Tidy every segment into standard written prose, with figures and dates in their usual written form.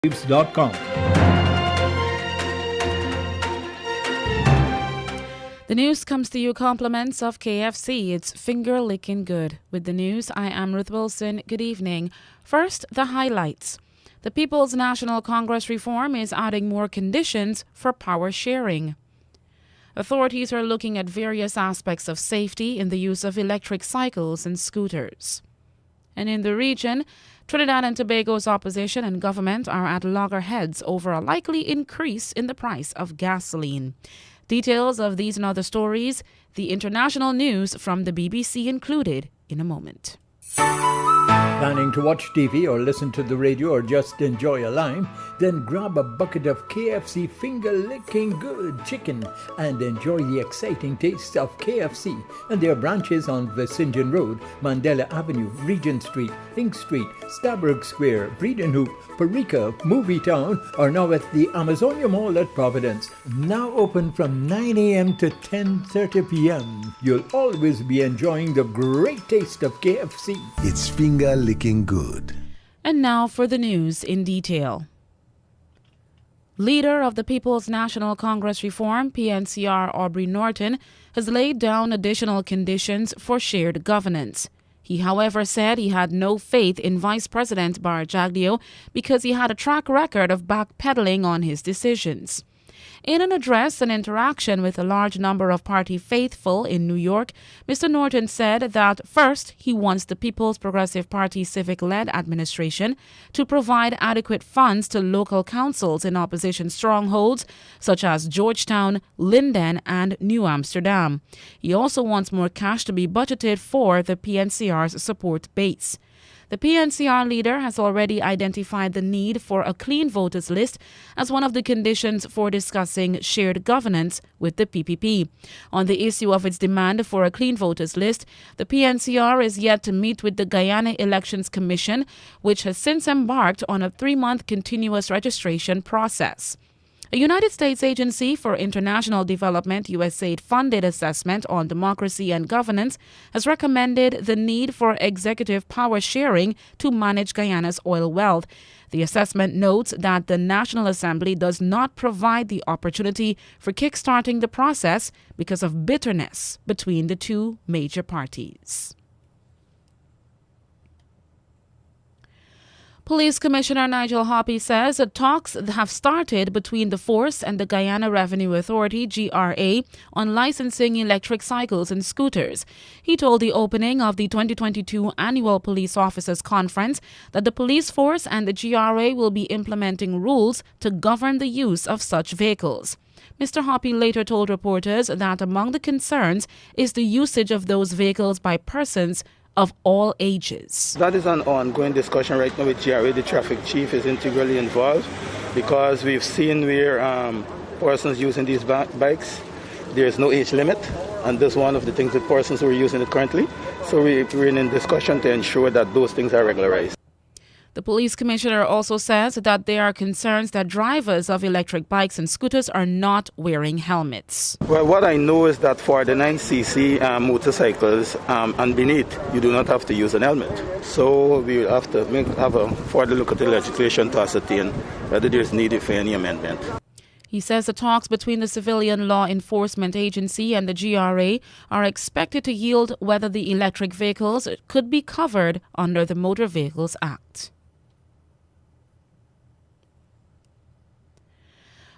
News.com. The news comes to you compliments of KFC. It's finger licking good. With the news, I am Ruth Wilson. Good evening. First, the highlights. The People's National Congress reform is adding more conditions for power sharing. Authorities are looking at various aspects of safety in the use of electric cycles and scooters. And in the region, Trinidad and Tobago's opposition and government are at loggerheads over a likely increase in the price of gasoline. Details of these and other stories, the international news from the BBC included in a moment. Planning to watch TV or listen to the radio or just enjoy a lime? Then grab a bucket of KFC finger-licking good chicken and enjoy the exciting taste of KFC and their branches on Vicindian Road, Mandela Avenue, Regent Street, Ink Street, Stabrook Square, Breedenhoop, Parika, Movie Town, or now at the Amazonia Mall at Providence. Now open from 9 a.m. to 10:30 p.m. You'll always be enjoying the great taste of KFC. It's finger-licking good. And now for the news in detail. Leader of the People's National Congress Reform, PNCR Aubrey Norton, has laid down additional conditions for shared governance. He, however, said he had no faith in Vice President Barajaglio because he had a track record of backpedaling on his decisions. In an address and interaction with a large number of party faithful in New York, Mr. Norton said that first, he wants the People's Progressive Party civic-led administration to provide adequate funds to local councils in opposition strongholds such as Georgetown, Linden, and New Amsterdam. He also wants more cash to be budgeted for the PNCR's support base. The PNCR leader has already identified the need for a clean voters list as one of the conditions for discussing shared governance with the PPP. On the issue of its demand for a clean voters list, the PNCR is yet to meet with the Guyana Elections Commission, which has since embarked on a 3-month continuous registration process. A United States Agency for International Development, USAID-funded assessment on democracy and governance has recommended the need for executive power sharing to manage Guyana's oil wealth. The assessment notes that the National Assembly does not provide the opportunity for kickstarting the process because of bitterness between the two major parties. Police Commissioner Nigel Hoppy says that talks have started between the force and the Guyana Revenue Authority, GRA, on licensing electric cycles and scooters. He told the opening of the 2022 Annual Police Officers Conference that the police force and the GRA will be implementing rules to govern the use of such vehicles. Mr. Hoppy later told reporters that among the concerns is the usage of those vehicles by persons of all ages. That is an ongoing discussion right now with GRA. The traffic chief is integrally involved because we've seen where persons using these bikes, there is no age limit, and that's one of the things that persons who are using it currently. So we're in discussion to ensure that those things are regularized. The police commissioner also says that there are concerns that drivers of electric bikes and scooters are not wearing helmets. Well, what I know is that for the 9cc motorcycles and beneath, you do not have to use an helmet. So we will have to have a further look at the legislation to ascertain whether there is needed for any amendment. He says the talks between the Civilian Law Enforcement Agency and the GRA are expected to yield whether the electric vehicles could be covered under the Motor Vehicles Act.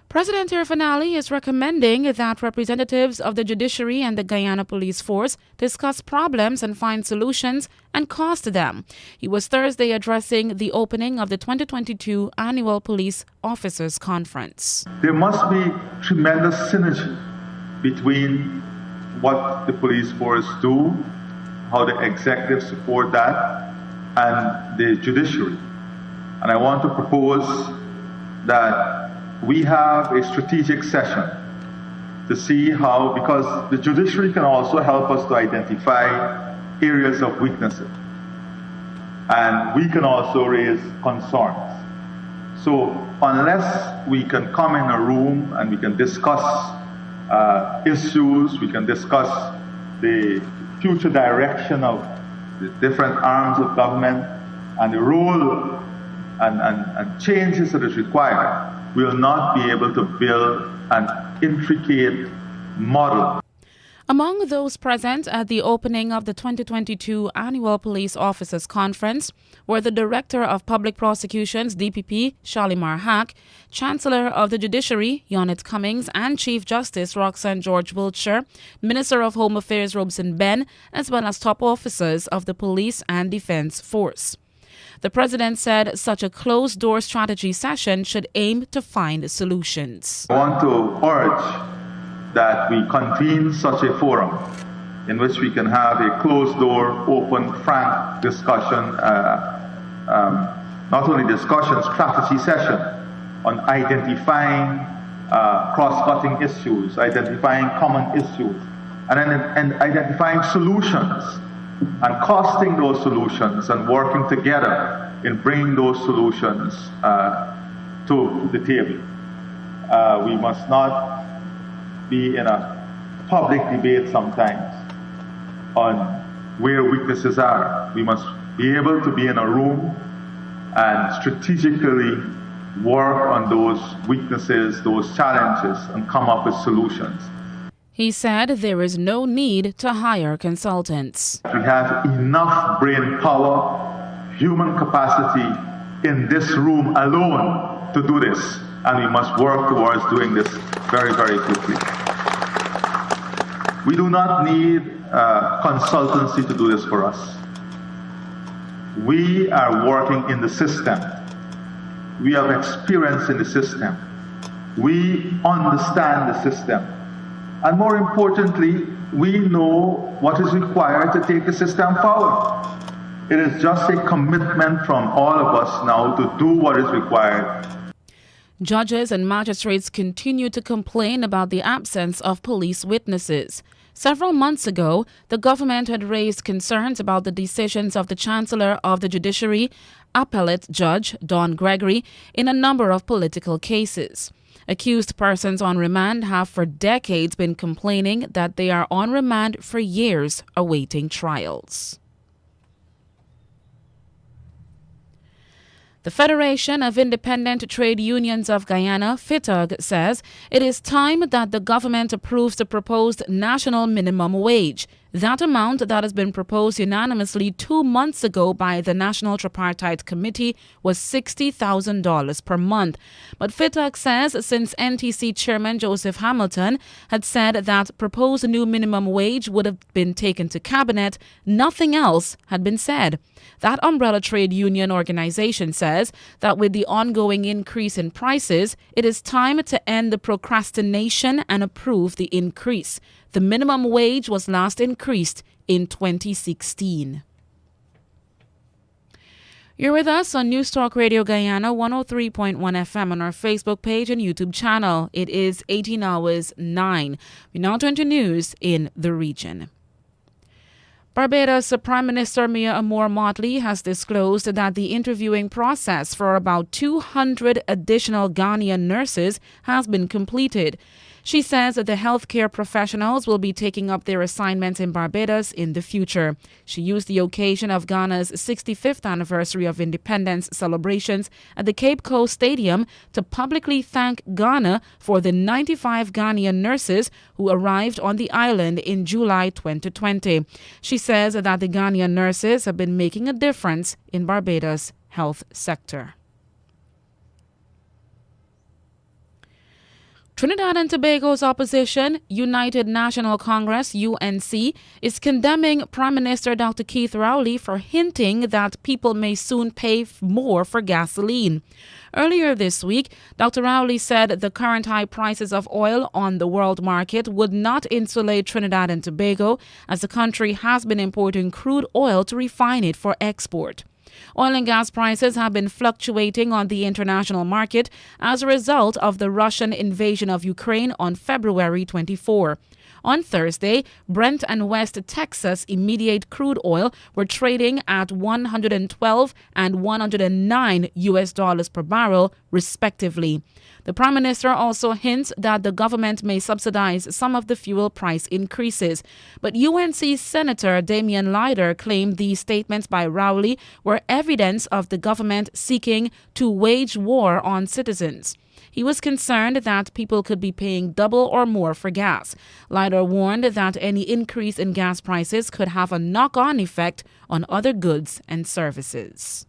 President Irfaan Ali is recommending that representatives of the judiciary and the Guyana Police Force discuss problems and find solutions and cost them. He was Thursday addressing the opening of the 2022 Annual Police Officers Conference. There must be tremendous synergy between what the police force do, how the executive support that, and the judiciary. And I want to propose that we have a strategic session to see how, because the judiciary can also help us to identify areas of weaknesses. And we can also raise concerns. So unless we can come in a room and we can discuss issues, we can discuss the future direction of the different arms of government and the role and changes that is required, we will not be able to build an intricate model. Among those present at the opening of the 2022 Annual Police Officers Conference were the Director of Public Prosecutions, DPP, Shalimar Haque, Chancellor of the Judiciary, Yonit Cummings, and Chief Justice Roxanne George Wiltshire, Minister of Home Affairs Robson Ben, as well as top officers of the police and defense force. The president said such a closed-door strategy session should aim to find solutions. I want to urge that we convene such a forum in which we can have a closed-door, open, frank discussion, not only discussion, strategy session on identifying cross-cutting issues, identifying common issues, and identifying solutions and costing those solutions and working together in bringing those solutions to the table. We must not be in a public debate sometimes on where weaknesses are. We must be able to be in a room and strategically work on those weaknesses, those challenges, and come up with solutions. He said there is no need to hire consultants. We have enough brain power, human capacity in this room alone to do this, and we must work towards doing this very, very quickly. We do not need consultancy to do this for us. We are working in the system. We have experience in the system. We understand the system. And more importantly, we know what is required to take the system forward. It is just a commitment from all of us now to do what is required. Judges and magistrates continue to complain about the absence of police witnesses. Several months ago, the government had raised concerns about the decisions of the Chancellor of the Judiciary, Appellate Judge Don Gregory, in a number of political cases. Accused persons on remand have for decades been complaining that they are on remand for years awaiting trials. The Federation of Independent Trade Unions of Guyana, FITUG, says it is time that the government approves the proposed national minimum wage. That amount that has been proposed unanimously 2 months ago by the National Tripartite Committee was $60,000 per month. But FITUG says since NTC Chairman Joseph Hamilton had said that proposed new minimum wage would have been taken to Cabinet, nothing else had been said. That umbrella trade union organization says that with the ongoing increase in prices, it is time to end the procrastination and approve the increase. The minimum wage was last increased in 2016. You're with us on News Talk Radio Guyana 103.1 FM on our Facebook page and YouTube channel. It is 18 hours 9. We now turn to news in the region. Barbados Prime Minister Mia Amor Motley has disclosed that the interviewing process for about 200 additional Ghanaian nurses has been completed. She says that the healthcare professionals will be taking up their assignments in Barbados in the future. She used the occasion of Ghana's 65th anniversary of independence celebrations at the Cape Coast Stadium to publicly thank Ghana for the 95 Ghanaian nurses who arrived on the island in July 2020. She says that the Ghanaian nurses have been making a difference in Barbados' health sector. Trinidad and Tobago's opposition, United National Congress, UNC, is condemning Prime Minister Dr. Keith Rowley for hinting that people may soon pay more for gasoline. Earlier this week, Dr. Rowley said the current high prices of oil on the world market would not insulate Trinidad and Tobago, as the country has been importing crude oil to refine it for export. Oil and gas prices have been fluctuating on the international market as a result of the Russian invasion of Ukraine on February 24. On Thursday, Brent and West Texas Intermediate crude oil were trading at $112 and $109 per barrel, respectively. The Prime Minister also hints that the government may subsidize some of the fuel price increases. But UNC Senator Damian Lyder claimed these statements by Rowley were evidence of the government seeking to wage war on citizens. He was concerned that people could be paying double or more for gas. Lyder warned that any increase in gas prices could have a knock-on effect on other goods and services.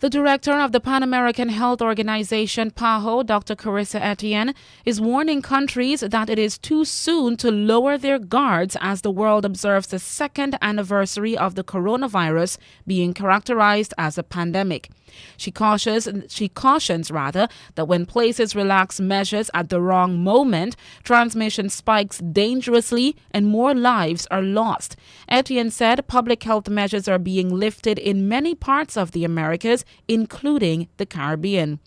The director of the Pan American Health Organization, PAHO, Dr. Carissa Etienne, is warning countries that it is too soon to lower their guards as the world observes the second anniversary of the coronavirus being characterized as a pandemic. She cautions that when places relax measures at the wrong moment, transmission spikes dangerously and more lives are lost. Etienne said public health measures are being lifted in many parts of the Americas, including the Caribbean.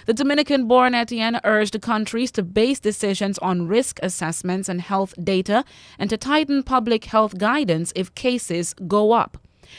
The Dominican-born Etienne urged countries to base decisions on risk assessments and health data and to tighten public health guidance if cases go up.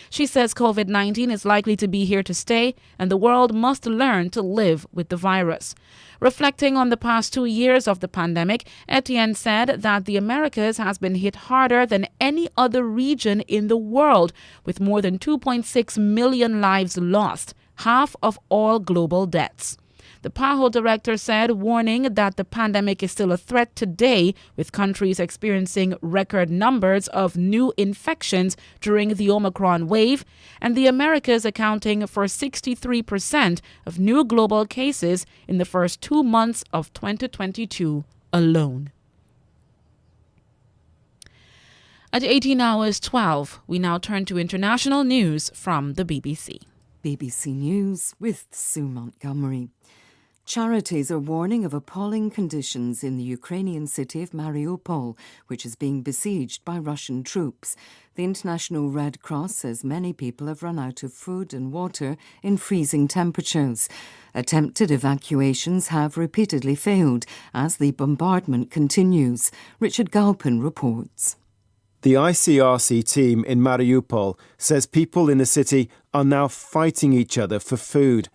She says COVID-19 is likely to be here to stay and the world must learn to live with the virus. Reflecting on the past 2 years of the pandemic, Etienne said that the Americas has been hit harder than any other region in the world, with more than 2.6 million lives lost, half of all global deaths. The PAHO director said, warning that the pandemic is still a threat today, with countries experiencing record numbers of new infections during the Omicron wave, and the Americas accounting for 63% of new global cases in the first 2 months of 2022 alone. At 18:12, we now turn to international news from the BBC. BBC News with Sue Montgomery. Charities are warning of appalling conditions in the Ukrainian city of Mariupol, which is being besieged by Russian troops. The International Red Cross says many people have run out of food and water in freezing temperatures. Attempted evacuations have repeatedly failed as the bombardment continues. Richard Galpin reports. The ICRC team in Mariupol says people in the city are now fighting each other for food.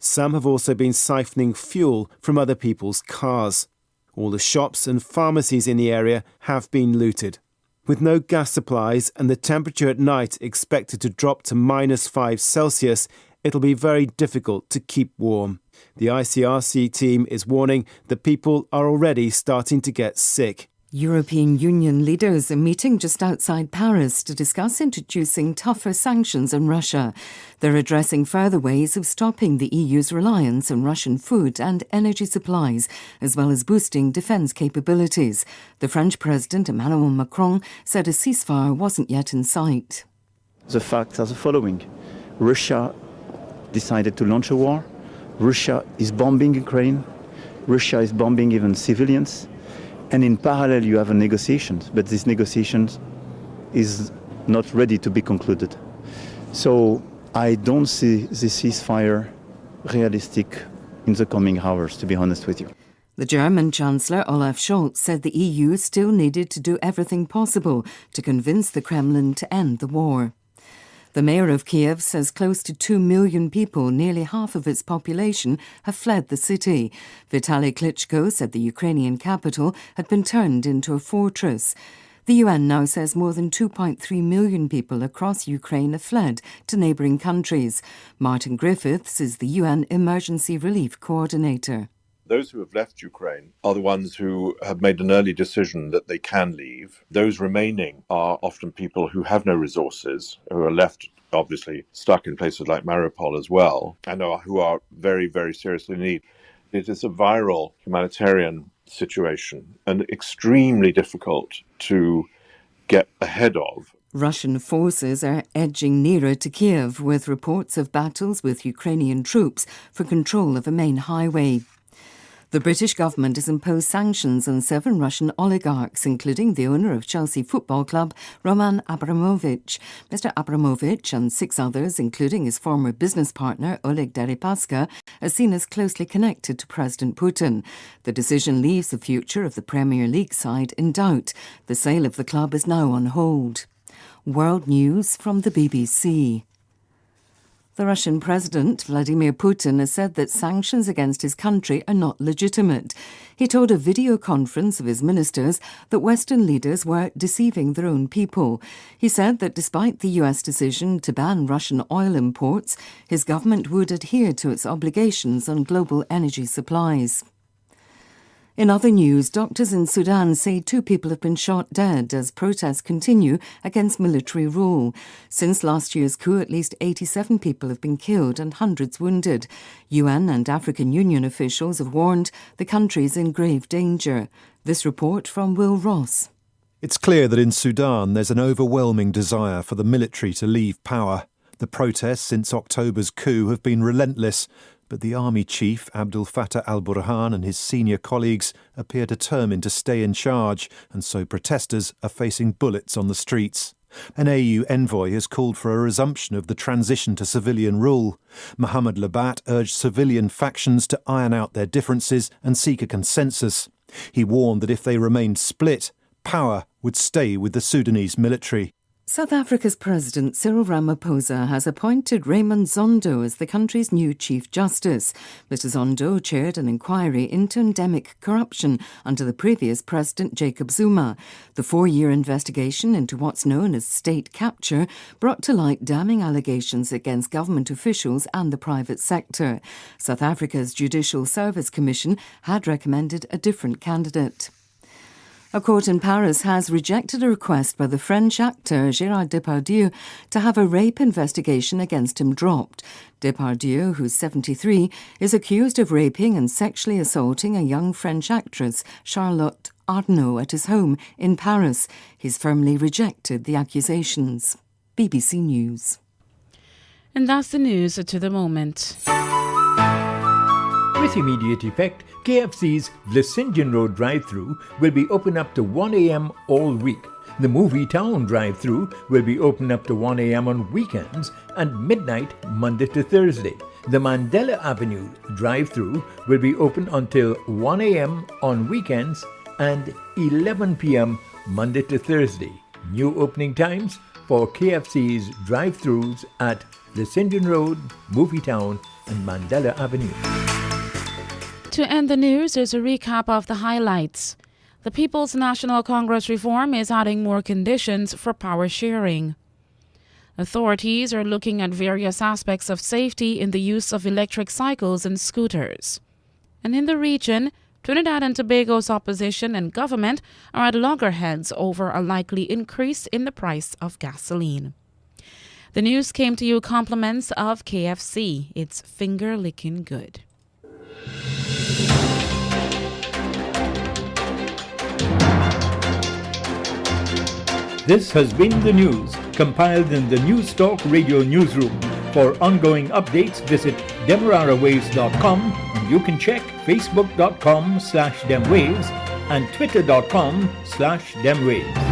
Some have also been siphoning fuel from other people's cars. All the shops and pharmacies in the area have been looted. With no gas supplies and the temperature at night expected to drop to -5 Celsius, it'll be very difficult to keep warm. The ICRC team is warning that people are already starting to get sick. European Union leaders are meeting just outside Paris to discuss introducing tougher sanctions on Russia. They're addressing further ways of stopping the EU's reliance on Russian food and energy supplies, as well as boosting defence capabilities. The French President Emmanuel Macron said a ceasefire wasn't yet in sight. The facts are the following. Russia decided to launch a war. Russia is bombing Ukraine. Russia is bombing even civilians. And in parallel, you have a negotiations, but this negotiations is not ready to be concluded. So I don't see the ceasefire realistic in the coming hours, to be honest with you. The German Chancellor Olaf Scholz said the EU still needed to do everything possible to convince the Kremlin to end the war. The mayor of Kiev says close to 2 million people, nearly half of its population, have fled the city. Vitaly Klitschko said the Ukrainian capital had been turned into a fortress. The UN now says more than 2.3 million people across Ukraine have fled to neighbouring countries. Martin Griffiths is the UN Emergency Relief Coordinator. Those who have left Ukraine are the ones who have made an early decision that they can leave. Those remaining are often people who have no resources, who are left, obviously, stuck in places like Mariupol as well, and who are very, very seriously in need. It is a viral humanitarian situation and extremely difficult to get ahead of. Russian forces are edging nearer to Kiev, with reports of battles with Ukrainian troops for control of a main highway. The British government has imposed sanctions on 7 Russian oligarchs, including the owner of Chelsea Football Club, Roman Abramovich. Mr. Abramovich and 6 others, including his former business partner, Oleg Deripaska, are seen as closely connected to President Putin. The decision leaves the future of the Premier League side in doubt. The sale of the club is now on hold. World news from the BBC. The Russian President, Vladimir Putin, has said that sanctions against his country are not legitimate. He told a video conference of his ministers that Western leaders were deceiving their own people. He said that despite the US decision to ban Russian oil imports, his government would adhere to its obligations on global energy supplies. In other news, doctors in Sudan say 2 people have been shot dead as protests continue against military rule. Since last year's coup, at least 87 people have been killed and hundreds wounded. UN and African Union officials have warned the country is in grave danger. This report from Will Ross. It's clear that in Sudan there's an overwhelming desire for the military to leave power. The protests since October's coup have been relentless, but the army chief, Abdel Fattah al-Burhan, and his senior colleagues appear determined to stay in charge, and so protesters are facing bullets on the streets. An AU envoy has called for a resumption of the transition to civilian rule. Mohamed Labat urged civilian factions to iron out their differences and seek a consensus. He warned that if they remained split, power would stay with the Sudanese military. South Africa's President Cyril Ramaphosa has appointed Raymond Zondo as the country's new Chief Justice. Mr Zondo chaired an inquiry into endemic corruption under the previous President Jacob Zuma. The 4-year investigation into what's known as state capture brought to light damning allegations against government officials and the private sector. South Africa's Judicial Service Commission had recommended a different candidate. A court in Paris has rejected a request by the French actor Gérard Depardieu to have a rape investigation against him dropped. Depardieu, who's 73, is accused of raping and sexually assaulting a young French actress, Charlotte Arnault, at his home in Paris. He's firmly rejected the accusations. BBC News. And that's the news to the moment. With immediate effect, KFC's Vlissingen Road drive-thru will be open up to 1 a.m. all week. The Movie Town drive-thru will be open up to 1 a.m. on weekends and midnight Monday to Thursday. The Mandela Avenue drive-thru will be open until 1 a.m. on weekends and 11 p.m. Monday to Thursday. New opening times for KFC's drive-thrus at Vlissingen Road, Movie Town and Mandela Avenue. To end the news, there's a recap of the highlights. The People's National Congress reform is adding more conditions for power sharing. Authorities are looking at various aspects of safety in the use of electric cycles and scooters. And in the region, Trinidad and Tobago's opposition and government are at loggerheads over a likely increase in the price of gasoline. The news came to you compliments of KFC. It's finger-licking good. This has been the news, compiled in the News Talk Radio newsroom. For ongoing updates, visit demerarawaves.com, and you can check facebook.com/demwaves and twitter.com/demwaves.